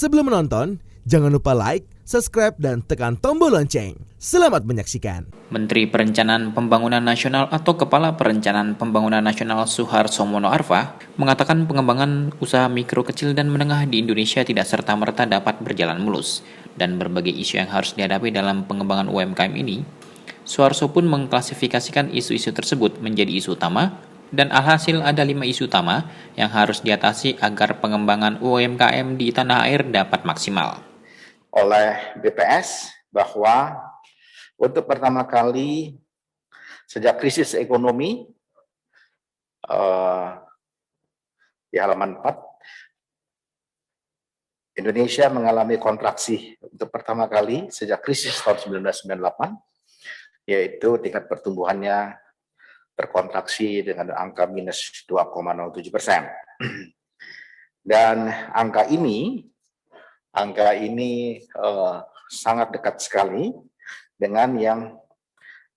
Sebelum menonton, jangan lupa like, subscribe, dan tekan tombol lonceng. Selamat menyaksikan. Menteri Perencanaan Pembangunan Nasional atau Kepala Perencanaan Pembangunan Nasional Suharso Mono Arfa mengatakan pengembangan usaha mikro, kecil, dan menengah di Indonesia tidak serta-merta dapat berjalan mulus, dan berbagai isu yang harus dihadapi dalam pengembangan UMKM ini. Suharso pun mengklasifikasikan isu-isu tersebut menjadi isu utama, dan alhasil ada 5 isu utama yang harus diatasi agar pengembangan UMKM di tanah air dapat maksimal. Oleh BPS bahwa untuk pertama kali sejak krisis ekonomi di halaman 4, Indonesia mengalami kontraksi untuk pertama kali sejak krisis tahun 1998, yaitu tingkat pertumbuhannya terkontraksi dengan angka minus 2,07%. Dan angka ini sangat dekat sekali dengan yang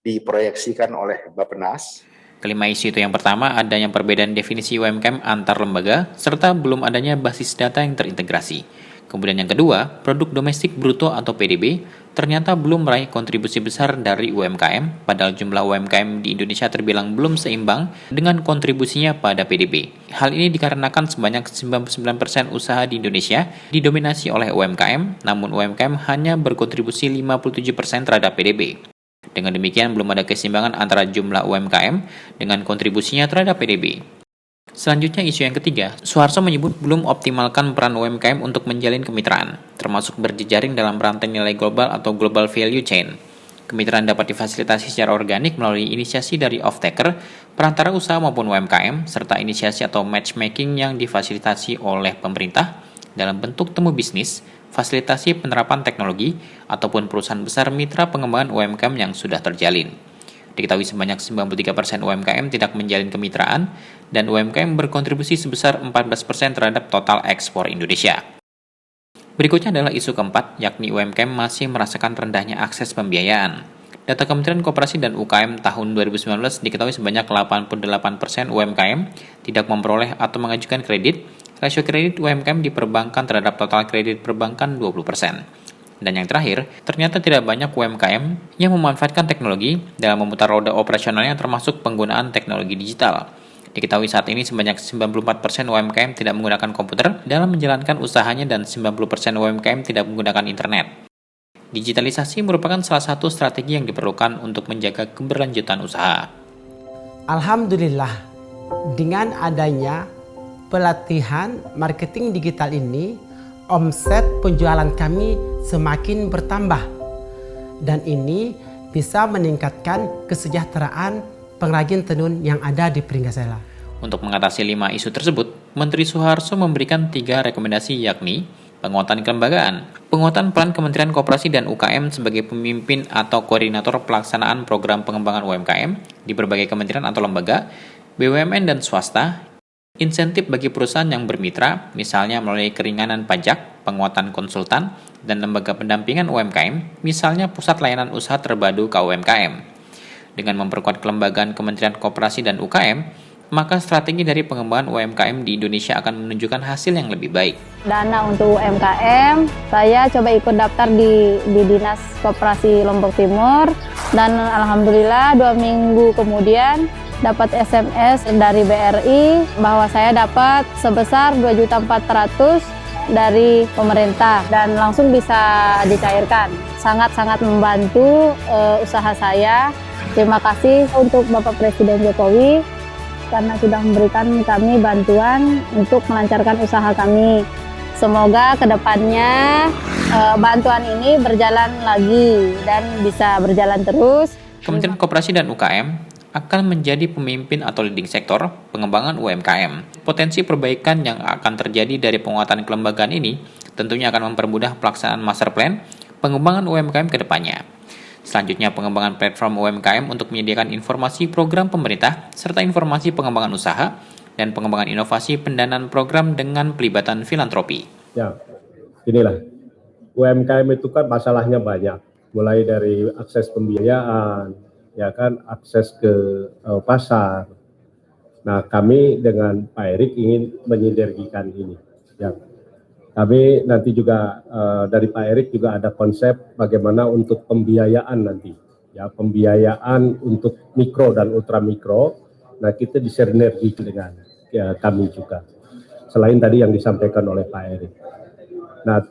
diproyeksikan oleh Bappenas. Kelima isu itu yang pertama, adanya perbedaan definisi UMKM antar lembaga, serta belum adanya basis data yang terintegrasi. Kemudian yang kedua, produk domestik bruto atau PDB ternyata belum meraih kontribusi besar dari UMKM, padahal jumlah UMKM di Indonesia terbilang belum seimbang dengan kontribusinya pada PDB. Hal ini dikarenakan sebanyak 99% usaha di Indonesia didominasi oleh UMKM, namun UMKM hanya berkontribusi 57% terhadap PDB. Dengan demikian, belum ada keseimbangan antara jumlah UMKM dengan kontribusinya terhadap PDB. Selanjutnya, isu yang ketiga, Suharso menyebut belum optimalkan peran UMKM untuk menjalin kemitraan, termasuk berjejaring dalam rantai nilai global atau global value chain. Kemitraan dapat difasilitasi secara organik melalui inisiasi dari off-taker, perantara usaha maupun UMKM, serta inisiasi atau matchmaking yang difasilitasi oleh pemerintah dalam bentuk temu bisnis, fasilitasi penerapan teknologi, ataupun perusahaan besar mitra pengembangan UMKM yang sudah terjalin. Diketahui sebanyak 93% UMKM tidak menjalin kemitraan, dan UMKM berkontribusi sebesar 14% terhadap total ekspor Indonesia. Berikutnya adalah isu keempat, yakni UMKM masih merasakan rendahnya akses pembiayaan. Data Kementerian Koperasi dan UKM tahun 2019 diketahui sebanyak 88% UMKM tidak memperoleh atau mengajukan kredit. Rasio kredit UMKM di perbankan terhadap total kredit perbankan 20%. Dan yang terakhir, ternyata tidak banyak UMKM yang memanfaatkan teknologi dalam memutar roda operasionalnya, termasuk penggunaan teknologi digital. Diketahui saat ini sebanyak 94% UMKM tidak menggunakan komputer dalam menjalankan usahanya dan 90% UMKM tidak menggunakan internet. Digitalisasi merupakan salah satu strategi yang diperlukan untuk menjaga keberlanjutan usaha. Alhamdulillah, dengan adanya pelatihan marketing digital ini, omset penjualan kami semakin bertambah, dan ini bisa meningkatkan kesejahteraan pengrajin tenun yang ada di Pringgasela. Untuk mengatasi 5 isu tersebut, Menteri Suharso memberikan 3 rekomendasi, yakni penguatan kelembagaan, penguatan peran Kementerian Koperasi dan UKM sebagai pemimpin atau koordinator pelaksanaan program pengembangan UMKM di berbagai kementerian atau lembaga, BUMN dan swasta, insentif bagi perusahaan yang bermitra, misalnya melalui keringanan pajak, penguatan konsultan, dan lembaga pendampingan UMKM, misalnya Pusat Layanan Usaha Terpadu KUMKM. Dengan memperkuat kelembagaan Kementerian Koperasi dan UKM, maka strategi dari pengembangan UMKM di Indonesia akan menunjukkan hasil yang lebih baik. Dana untuk UMKM, saya coba ikut daftar di Dinas Koperasi Lombok Timur, dan alhamdulillah 2 minggu kemudian dapat SMS dari BRI bahwa saya dapat sebesar 2.400.000 dari pemerintah dan langsung bisa dicairkan. Sangat-sangat membantu usaha saya. Terima kasih untuk Bapak Presiden Jokowi karena sudah memberikan kami bantuan untuk melancarkan usaha kami. Semoga kedepannya bantuan ini berjalan lagi dan bisa berjalan terus. Kementerian Koperasi dan UKM akan menjadi pemimpin atau leading sektor pengembangan UMKM. Potensi perbaikan yang akan terjadi dari penguatan kelembagaan ini tentunya akan mempermudah pelaksanaan master plan pengembangan UMKM ke depannya. Selanjutnya, pengembangan platform UMKM untuk menyediakan informasi program pemerintah serta informasi pengembangan usaha dan pengembangan inovasi pendanaan program dengan pelibatan filantropi. Ya, inilah UMKM itu kan masalahnya banyak, mulai dari akses pembiayaan, ya kan, akses ke pasar. Nah, kami dengan Pak Erik ingin menyinergikan ini. Ya. Kami nanti juga dari Pak Erik juga ada konsep bagaimana untuk pembiayaan nanti, ya pembiayaan untuk mikro dan ultra mikro. Nah kita disinergi dengan kami juga. Selain tadi yang disampaikan oleh Pak Erik. Nah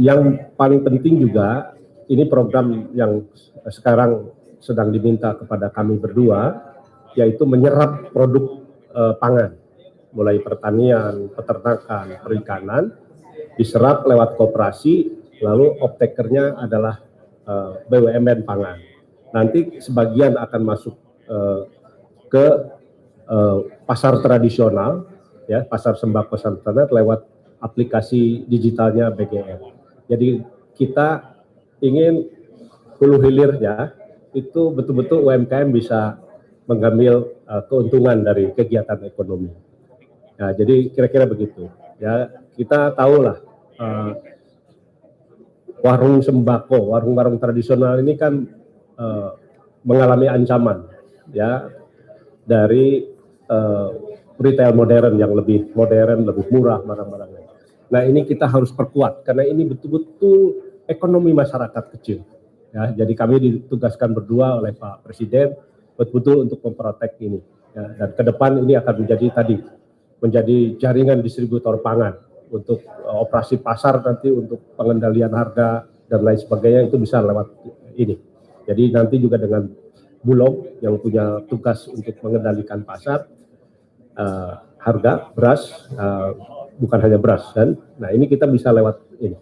yang paling penting juga ini program yang sekarang sedang diminta kepada kami berdua, yaitu menyerap produk pangan, mulai pertanian, peternakan, perikanan, diserap lewat koperasi, lalu off-takernya adalah BUMN pangan. Nanti sebagian akan masuk ke pasar tradisional, ya pasar sembako standar lewat aplikasi digitalnya BGN. Jadi kita ingin hulu hilirnya itu betul-betul UMKM bisa mengambil keuntungan dari kegiatan ekonomi. Nah, jadi kira-kira begitu. Ya kita tahulah warung sembako, warung-warung tradisional ini kan mengalami ancaman, ya dari retail modern yang lebih modern, lebih murah barang-barangnya. Nah ini kita harus perkuat karena ini betul-betul ekonomi masyarakat kecil. Ya, jadi kami ditugaskan berdua oleh Pak Presiden betul-betul untuk memprotek ini. Ya, dan ke depan ini akan menjadi jaringan distributor pangan untuk operasi pasar nanti untuk pengendalian harga dan lain sebagainya itu bisa lewat ini. Jadi nanti juga dengan Bulog yang punya tugas untuk mengendalikan pasar harga beras. Bukan hanya beras kan. Nah ini kita bisa lewat ini.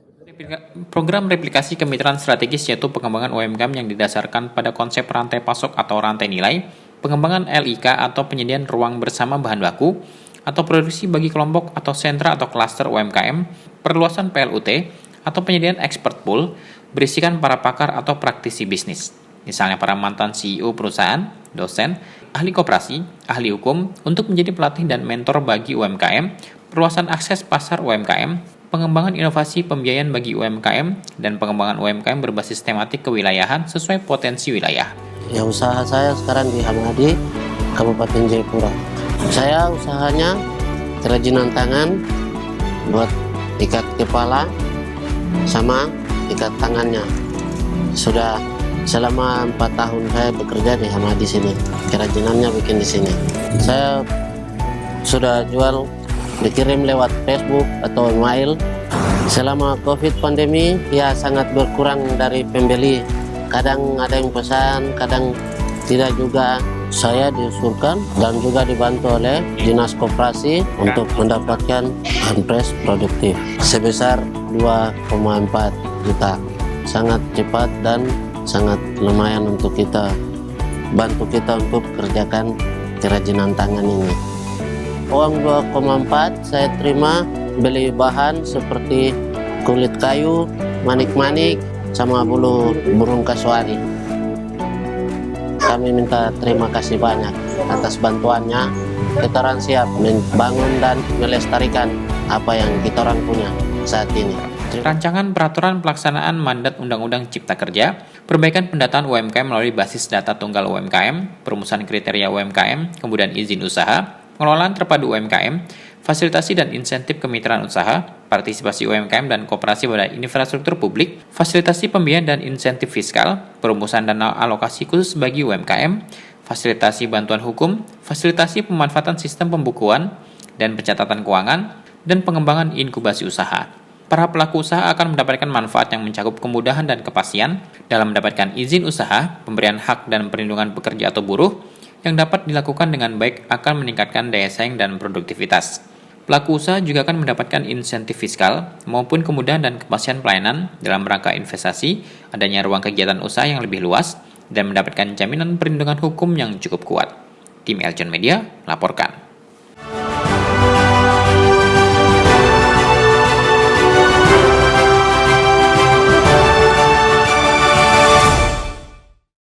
Program replikasi kemitraan strategis yaitu pengembangan UMKM yang didasarkan pada konsep rantai pasok atau rantai nilai, pengembangan LIK atau penyediaan ruang bersama bahan baku, atau produksi bagi kelompok atau sentra atau klaster UMKM, perluasan PLUT, atau penyediaan expert pool, berisikan para pakar atau praktisi bisnis. Misalnya para mantan CEO perusahaan, dosen, ahli koperasi, ahli hukum, untuk menjadi pelatih dan mentor bagi UMKM, perluasan akses pasar UMKM, pengembangan inovasi pembiayaan bagi UMKM, dan pengembangan UMKM berbasis tematik kewilayahan sesuai potensi wilayah. Ya usaha saya sekarang di Hamadi, Kabupaten Jayapura. Saya usahanya kerajinan tangan, buat ikat kepala sama ikat tangannya. Sudah selama 4 tahun saya bekerja di Hamadi sini. Kerajinannya bikin di sini. Saya sudah jual dikirim lewat Facebook atau email. Selama COVID pandemi ya sangat berkurang dari pembeli. Kadang ada yang pesan, kadang tidak juga. Saya diusulkan dan juga dibantu oleh Dinas Koperasi untuk mendapatkan Hampres produktif sebesar 2,4 juta. Sangat cepat dan sangat lumayan untuk kita, bantu kita untuk kerjakan kerajinan tangan ini. Uang 2,4 saya terima beli bahan seperti kulit kayu, manik-manik, sama bulu burung kasuari. Kami minta terima kasih banyak atas bantuannya. Kita orang siap membangun dan melestarikan apa yang kita orang punya saat ini. Rancangan peraturan pelaksanaan mandat Undang-Undang Cipta Kerja, perbaikan pendataan UMKM melalui basis data tunggal UMKM, perumusan kriteria UMKM, kemudian izin usaha, pengelolaan terpadu UMKM, fasilitasi dan insentif kemitraan usaha, partisipasi UMKM dan koperasi pada infrastruktur publik, fasilitasi pembiayaan dan insentif fiskal, perumusan dana alokasi khusus bagi UMKM, fasilitasi bantuan hukum, fasilitasi pemanfaatan sistem pembukuan dan pencatatan keuangan, dan pengembangan inkubasi usaha. Para pelaku usaha akan mendapatkan manfaat yang mencakup kemudahan dan kepastian dalam mendapatkan izin usaha, pemberian hak dan perlindungan pekerja atau buruh, yang dapat dilakukan dengan baik akan meningkatkan daya saing dan produktivitas. Pelaku usaha juga akan mendapatkan insentif fiskal maupun kemudahan dan kepastian pelayanan dalam rangka investasi, adanya ruang kegiatan usaha yang lebih luas, dan mendapatkan jaminan perlindungan hukum yang cukup kuat. Tim Eljon Media laporkan.